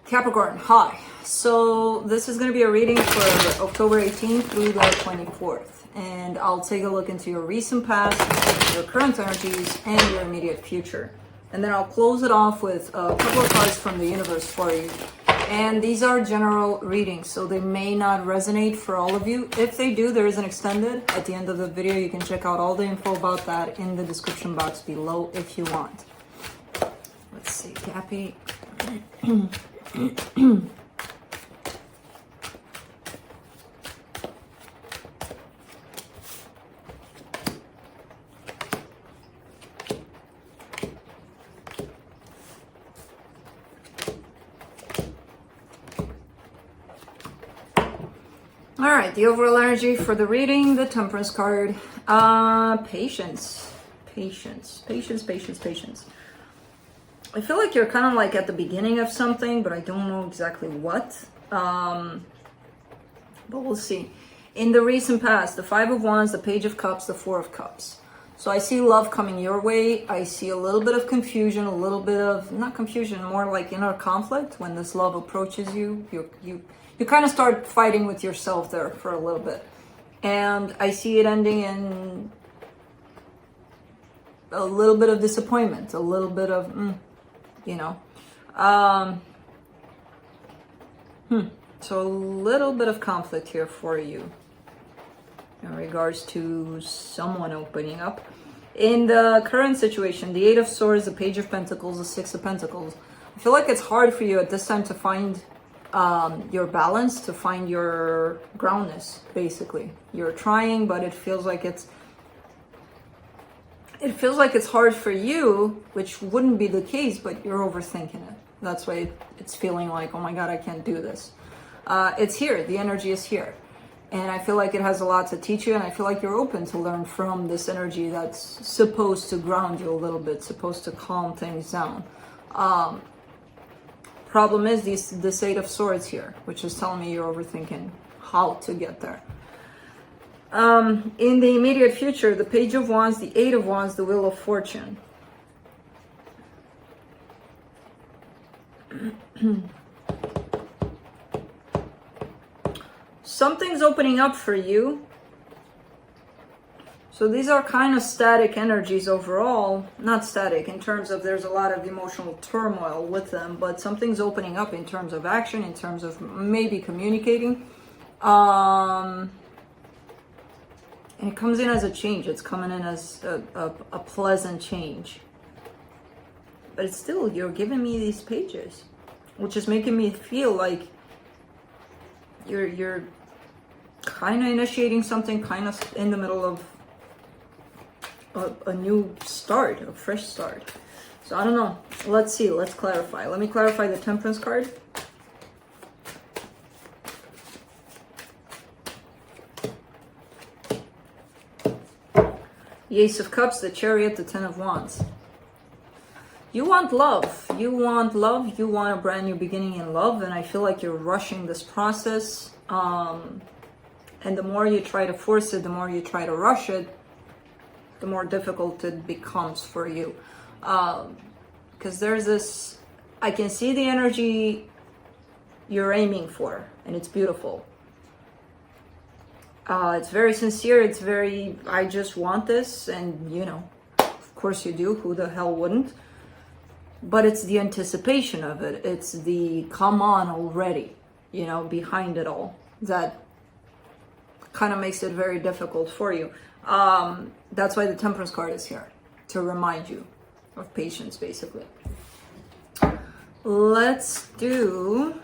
Capricorn, hi. So this is going to be a reading for October 18th through the 24th. And I'll take a look into your recent past, your current energies, and your immediate future. And then I'll close it off with a couple of cards from the universe for you. And these are general readings, so they may not resonate for all of you. If they do, there is an extended at the end of the video. You can check out all the info about that in the description box below if you want. Let's see, Cappy. All right, the overall energy for the reading, the Temperance card. Patience. I feel like you're kind of like at the beginning of something, but I don't know exactly what. But we'll see. In the recent past, the Five of Wands, the Page of Cups, the Four of Cups. So I see love coming your way. I see a little bit of confusion, a little bit of, not confusion, more like inner conflict. When this love approaches you, you kind of start fighting with yourself there for a little bit. And I see it ending in a little bit of disappointment, a little bit of, So a little bit of conflict here for you in regards to someone opening up. In the current situation, the Eight of Swords, the Page of Pentacles, the Six of Pentacles, I feel like it's hard for you at this time to find your balance, to find your groundness, basically. You're trying, but it feels like it's hard for you, which wouldn't be the case, but you're overthinking it. That's why it's feeling like, oh my God, I can't do this. It's here. The energy is here. And I feel like it has a lot to teach you, and I feel like you're open to learn from this energy that's supposed to ground you a little bit, supposed to calm things down. Problem is this Eight of Swords here, which is telling me you're overthinking how to get there. In the immediate future, the Page of Wands, the Eight of Wands, the Wheel of Fortune. Something's opening up for you. So these are kind of static energies overall. Not static in terms of there's a lot of emotional turmoil with them, but something's opening up in terms of action, in terms of maybe communicating. And it comes in as a change. It's coming in as a pleasant change. But it's still, you're giving me these pages, which is making me feel like you're kind of initiating something, kind of in the middle of a new start, a fresh start. So I don't know. Let's see. Let's clarify. Let me clarify the Temperance card. The Ace of Cups, the Chariot, the Ten of Wands. You want love. You want love. You want a brand new beginning in love. And I feel like you're rushing this process. And the more you try to force it, the more you try to rush it, the more difficult it becomes for you. Because there's this, I can see the energy you're aiming for, and it's beautiful. It's very sincere. It's very, I just want this. And, of course you do. Who the hell wouldn't? But it's the anticipation of it. It's the come on already, behind it all. That kind of makes it very difficult for you. That's why the Temperance card is here, to remind you of patience, basically. Let's do,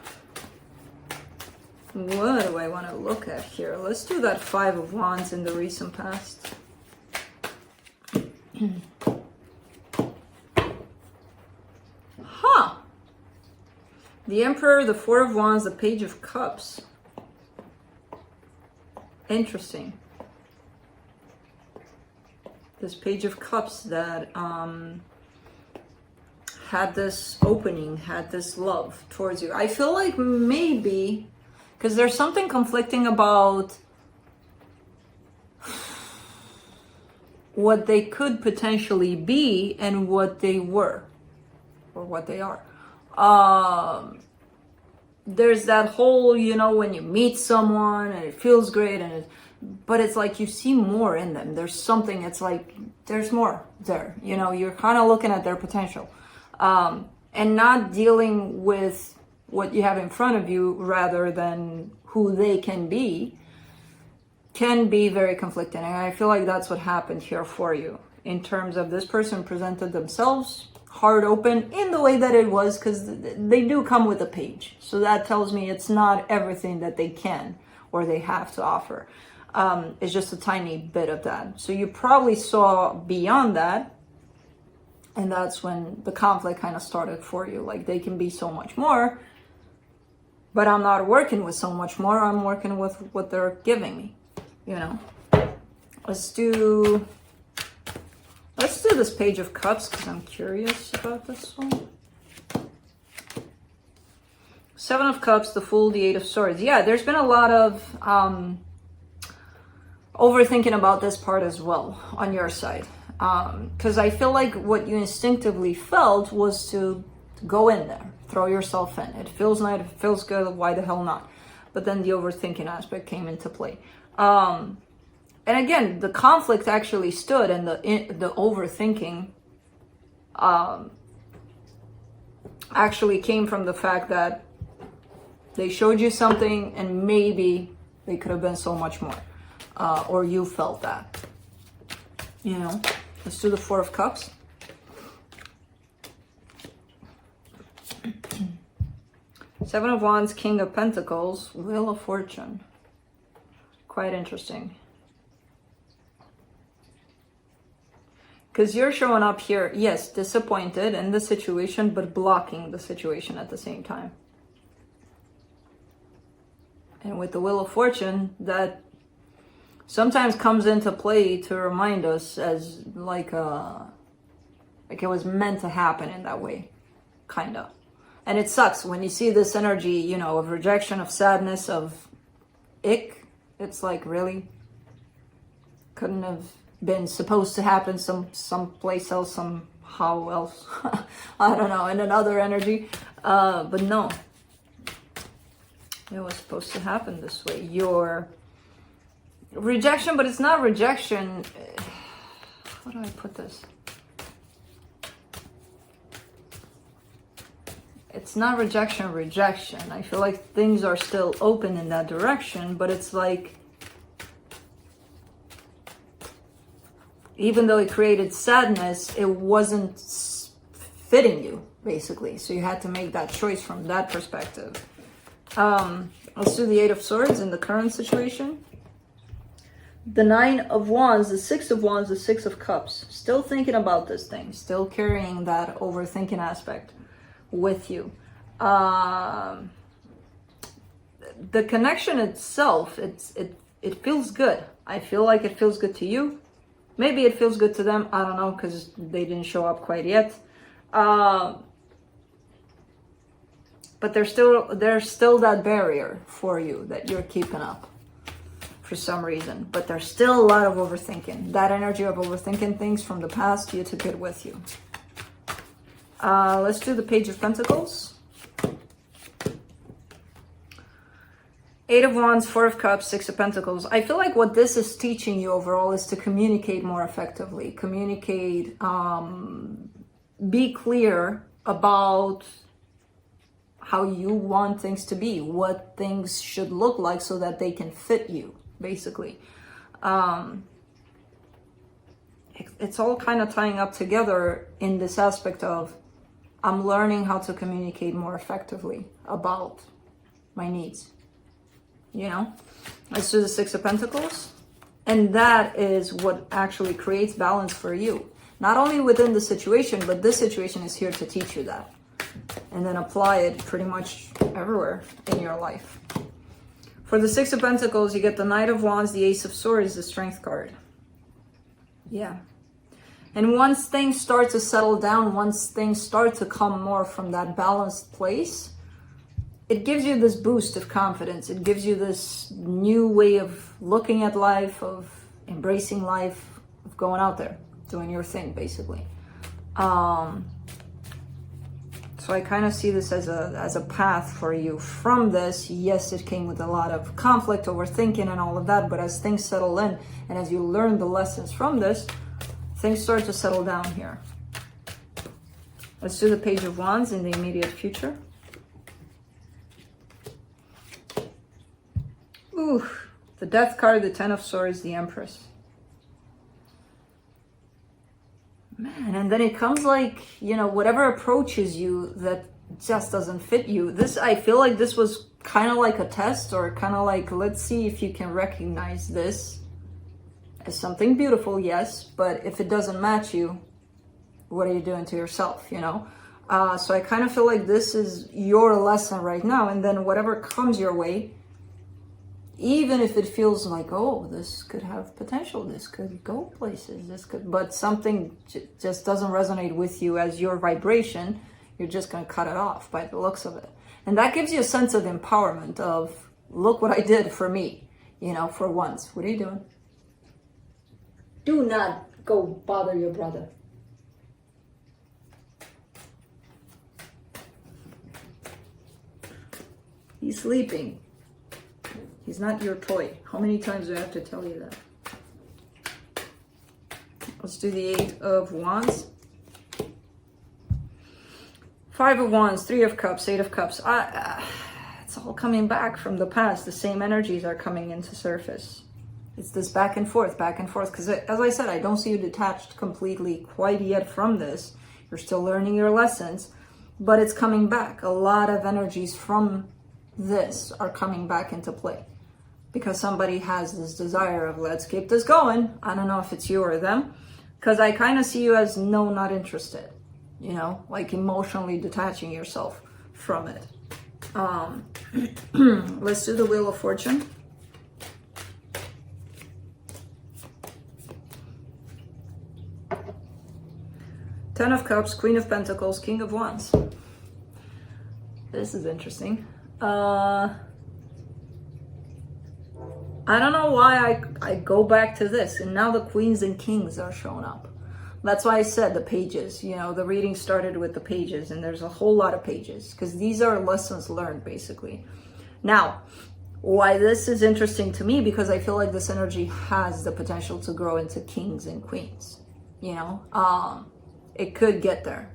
what do I want to look at here? Let's do that Five of Wands in the recent past. The Emperor, the Four of Wands, the Page of Cups. Interesting. This Page of Cups that had this opening, had this love towards you. I feel like maybe, because there's something conflicting about what they could potentially be and what they were, or what they are. there's that whole, you know, when you meet someone and it feels great, but it's like you see more in them. There's something, it's like there's more there, you know, you're kind of looking at their potential, and not dealing with what you have in front of you rather than who they can be very conflicting. And I feel like that's what happened here for you, in terms of this person presented themselves heart open in the way that it was, because they do come with a page. So that tells me it's not everything that they can or they have to offer. It's just a tiny bit of that. So you probably saw beyond that, and that's when the conflict kind of started for you. Like, they can be so much more, but I'm not working with so much more. I'm working with what they're giving me, you know. Let's do this Page of Cups, because I'm curious about this one. Seven of Cups, the Fool, the Eight of Swords. Yeah, there's been a lot of overthinking about this part as well on your side. Because I feel like what you instinctively felt was to go in there, throw yourself in. It feels nice, it feels good, why the hell not? But then the overthinking aspect came into play. And again, the conflict actually stood, and the overthinking actually came from the fact that they showed you something and maybe they could have been so much more, or you felt that, you know. Let's do the Four of Cups. Seven of Wands, King of Pentacles, Wheel of Fortune. Quite interesting. Because you're showing up here, yes, disappointed in the situation, but blocking the situation at the same time. And with the Wheel of Fortune, that sometimes comes into play to remind us as like it was meant to happen in that way, kind of. And it sucks when you see this energy, you know, of rejection, of sadness, of ick. It's like, really? Couldn't have been supposed to happen someplace else, somehow else. I don't know, in another energy. But no. It was supposed to happen this way. Your rejection, but it's not rejection. How do I put this? It's not rejection. I feel like things are still open in that direction, but it's like, even though it created sadness, it wasn't fitting you, basically. So you had to make that choice from that perspective. Let's do the Eight of Swords in the current situation. The Nine of Wands, the Six of Wands, the Six of Cups. Still thinking about this thing. Still carrying that overthinking aspect with you. The connection itself, it feels good. I feel like it feels good to you. Maybe it feels good to them. I don't know, because they didn't show up quite yet. But there's still that barrier for you that you're keeping up for some reason. But there's still a lot of overthinking. That energy of overthinking things from the past, you took it with you. Let's do the Page of Pentacles. Eight of Wands, Four of Cups, Six of Pentacles. I feel like what this is teaching you overall is to communicate more effectively. Communicate, be clear about how you want things to be, what things should look like so that they can fit you, basically. It's all kind of tying up together in this aspect of, I'm learning how to communicate more effectively about my needs. You know, let's do the Six of Pentacles. And that is what actually creates balance for you. Not only within the situation, but this situation is here to teach you that. And then apply it pretty much everywhere in your life. For the Six of Pentacles, you get the Knight of Wands, the Ace of Swords, the Strength card. Yeah. And once things start to settle down, once things start to come more from that balanced place, it gives you this boost of confidence. It gives you this new way of looking at life, of embracing life, of going out there, doing your thing, basically. So So I kind of see this as a path for you from this. Yes, it came with a lot of conflict, overthinking, and all of that. But as things settle in, and as you learn the lessons from this, things start to settle down here. Let's do the Page of Wands in the immediate future. Ooh, the Death card, the Ten of Swords, the Empress. Man, and then it comes like, you know, whatever approaches you that just doesn't fit you. This, I feel like this was kind of like a test, or kind of like, let's see if you can recognize this as something beautiful, yes, but if it doesn't match you, what are you doing to yourself, you know? So I kind of feel like this is your lesson right now, and then whatever comes your way, even if it feels like, oh, this could have potential, this could go places, this could, but something just doesn't resonate with you as your vibration, you're just going to cut it off by the looks of it. And that gives you a sense of empowerment of, look what I did for me, you know, for once. What are you doing? Do not go bother your brother. He's sleeping. He's not your toy. How many times do I have to tell you that? Let's do the Eight of Wands. Five of Wands, Three of Cups, Eight of Cups. It's all coming back from the past. The same energies are coming into surface. It's this back and forth, because as I said, I don't see you detached completely quite yet from this. You're still learning your lessons, but it's coming back. A lot of energies from this are coming back into play because somebody has this desire of, let's keep this going. I don't know if it's you or them, because I kind of see you as no, not interested, you know, like emotionally detaching yourself from it. Let's do the Wheel of Fortune. Ten of Cups, Queen of Pentacles, King of Wands. This is interesting. I don't know why I go back to this, and now the Queens and Kings are showing up. That's why I said the pages, you know, the reading started with the pages, and there's a whole lot of pages because these are lessons learned basically. Now, why this is interesting to me, because I feel like this energy has the potential to grow into Kings and Queens, you know, it could get there.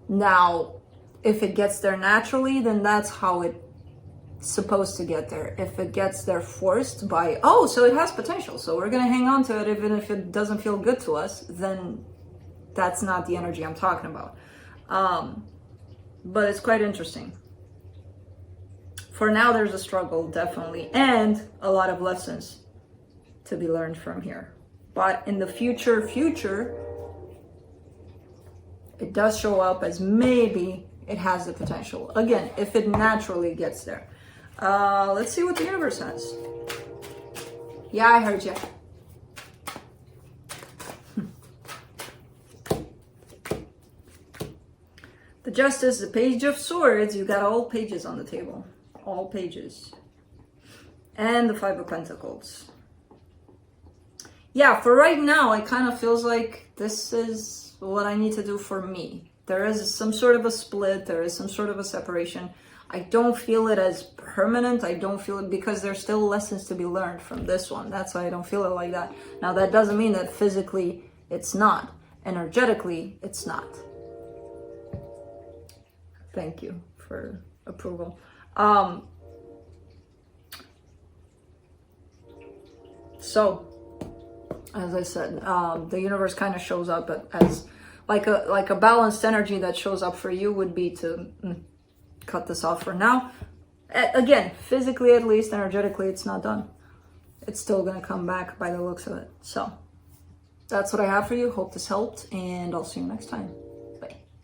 Now, if it gets there naturally, then that's how it's supposed to get there. If it gets there forced by, oh, so it has potential, so we're going to hang on to it even if it doesn't feel good to us, then that's not the energy I'm talking about. But it's quite interesting. For now, there's a struggle, definitely, and a lot of lessons to be learned from here. But in the future, it does show up as maybe it has the potential. Again, if it naturally gets there. Let's see what the universe says. Yeah, I heard you. The Justice, the Page of Swords. You got all pages on the table. All pages. And the Five of Pentacles. Yeah, for right now, it kind of feels like this is what I need to do for me. There is some sort of a split. There is some sort of a separation. I don't feel it as permanent. I don't feel it because there's still lessons to be learned from this one. That's why I don't feel it like that. Now, that doesn't mean that physically it's not. Energetically, it's not. Thank you for approval. So, as I said, the universe kind of shows up as like a balanced energy that shows up for you would be to cut this off for now. Again, physically at least, energetically, it's not done. It's still going to come back by the looks of it. So, that's what I have for you. Hope this helped, and I'll see you next time.